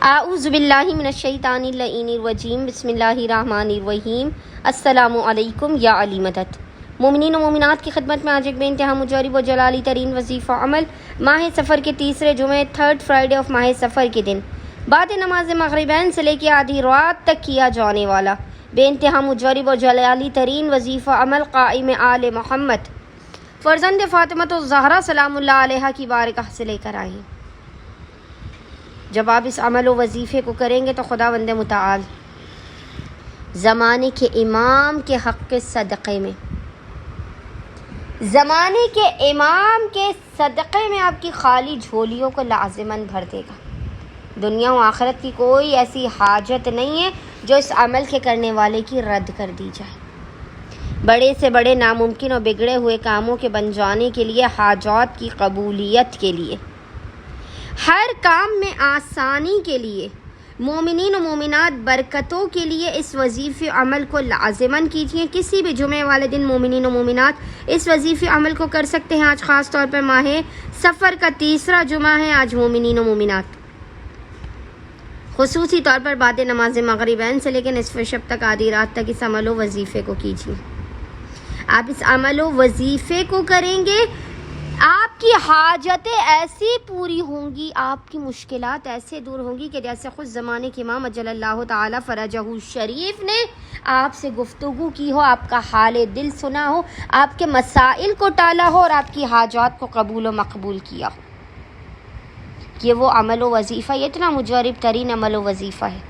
اعوذ باللہ من الشیطان الرجیم بسم اللہ الرحمن الرحیم السلام علیکم یا علی مدد۔ مومنین و مومنات کی خدمت میں آج ایک بے انتہا مجرب و جلالی ترین وظیفہ عمل ماہ سفر کے تیسرے جمعے تھرڈ فرائیڈے آف ماہ سفر کے دن بعد نماز مغربین سے لے کے آدھی رات تک کیا جانے والا بے انتہا مجرب و جلالی ترین وظیفہ عمل قائم آل محمد فرزند فاطمۃ الزہرا سلام اللہ علیہا کی بارگاہ سے لے کر آئے۔ جب آپ اس عمل و وظیفے کو کریں گے تو خداوند متعال زمانے کے امام کے حق کے صدقے میں آپ کی خالی جھولیوں کو لازماً بھر دے گا۔ دنیا و آخرت کی کوئی ایسی حاجت نہیں ہے جو اس عمل کے کرنے والے کی رد کر دی جائے۔ بڑے سے بڑے ناممکن اور بگڑے ہوئے کاموں کے بن جانے کے لیے، حاجات کی قبولیت کے لیے، ہر کام میں آسانی کے لیے، مومنین و مومنات برکتوں کے لیے اس وظیفے عمل کو لازماً کیجیے۔ کسی بھی جمعے والے دن مومنین و مومنات اس وظیفے عمل کو کر سکتے ہیں۔ آج خاص طور پر ماہ سفر کا تیسرا جمعہ ہے۔ آج مومنین و مومنات خصوصی طور پر بعد نماز مغربین سے لے کے نصف شب تک آدھی رات تک اس عمل و وظیفے کو کیجیے۔ آپ اس عمل و وظیفے کو کریں گے، آپ کی حاجتیں ایسی پوری ہوں گی، آپ کی مشکلات ایسے دور ہوں گی کہ جیسے خود زمانے کے امام اجل اللہ تعالی فرجہ شریف نے آپ سے گفتگو کی ہو، آپ کا حال دل سنا ہو، آپ کے مسائل کو ٹالا ہو اور آپ کی حاجات کو قبول و مقبول کیا ہو۔ یہ وہ عمل و وظیفہ، یہ اتنا مجرب ترین عمل و وظیفہ ہے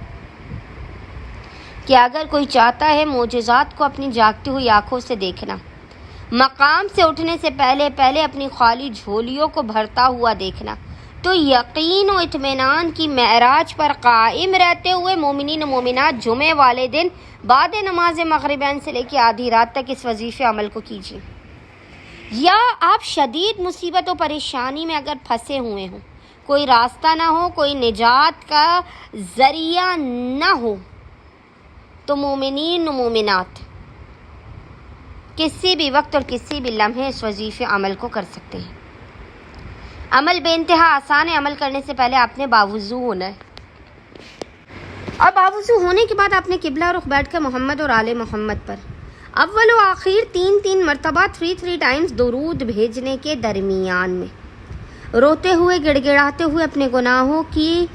کہ اگر کوئی چاہتا ہے معجزات کو اپنی جاگتی ہوئی آنکھوں سے دیکھنا، مقام سے اٹھنے سے پہلے اپنی خالی جھولیوں کو بھرتا ہوا دیکھنا، تو یقین و اطمینان کی معراج پر قائم رہتے ہوئے مومنین و مومنات جمعے والے دن بعد نماز مغربین سے لے کے آدھی رات تک اس وظیفے عمل کو کیجیے۔ یا آپ شدید مصیبت و پریشانی میں اگر پھنسے ہوئے ہوں، کوئی راستہ نہ ہو، کوئی نجات کا ذریعہ نہ ہو، تو مومنین و مومنات کسی بھی وقت اور کسی بھی لمحے اس وظیفے عمل کو کر سکتے ہیں۔ عمل بے انتہا آسان ہے۔ عمل کرنے سے پہلے آپ نے باوضو ہونا ہے، اور باوضو ہونے کے بعد آپ نے قبلہ رخ بیٹھ کر محمد اور آل محمد پر اول و آخر 3 مرتبہ 3 ٹائمز درود بھیجنے کے درمیان میں روتے ہوئے، گڑ گڑاتے ہوئے، اپنے گناہوں کی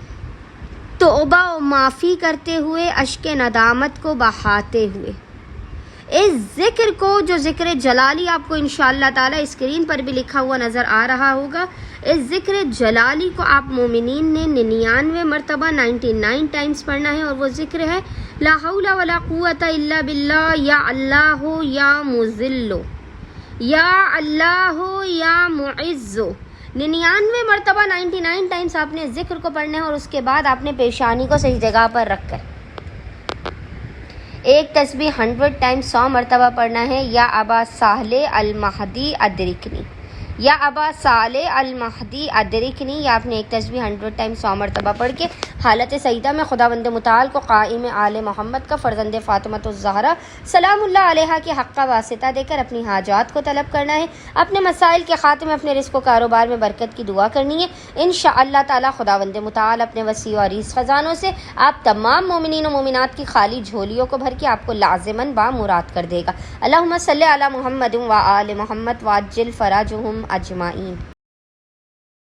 توبہ و معافی کرتے ہوئے، اشک ندامت کو بہاتے ہوئے، اس ذکر کو، جو ذکر جلالی آپ کو انشاءاللہ تعالی اسکرین پر بھی لکھا ہوا نظر آ رہا ہوگا، اس ذکر جلالی کو آپ مومنین نے 99 مرتبہ 99 ٹائمز پڑھنا ہے، اور وہ ذکر ہے لا حول ولا قوت الا باللہ، یا اللہ یا مذل، یا اللہ یا معز۔ 99 مرتبہ 99 ٹائمز آپ نے ذکر کو پڑھنا ہے، اور اس کے بعد آپ نے پیشانی کو صحیح جگہ پر رکھ کر ایک تسبیح 100 ٹائمز 100 مرتبہ پڑھنا ہے، یا ابا صالح المہدی ادرکنی، یا ابا صالح المہدی ادرکنی، یا آپ نے ایک تسبیح 100 ٹائمز 100 مرتبہ پڑھ کے حالت سجدہ میں خداوند متعال کو قائم آل محمد کا فرزند فاطمۃ الزہرا سلام اللہ علیہا کے حق کا واسطہ دے کر اپنی حاجات کو طلب کرنا ہے، اپنے مسائل کے خاتمے، اپنے رزق و کاروبار میں برکت کی دعا کرنی ہے۔ انشاءاللہ تعالی خداوند متعال اپنے وسیع و عریض خزانوں سے آپ تمام مومنین و مومنات کی خالی جھولیوں کو بھر کے آپ کو لازماً بامراد کر دے گا۔ اللہم صلی علی محمد و آل محمد وعجل فرجہم اجمعین۔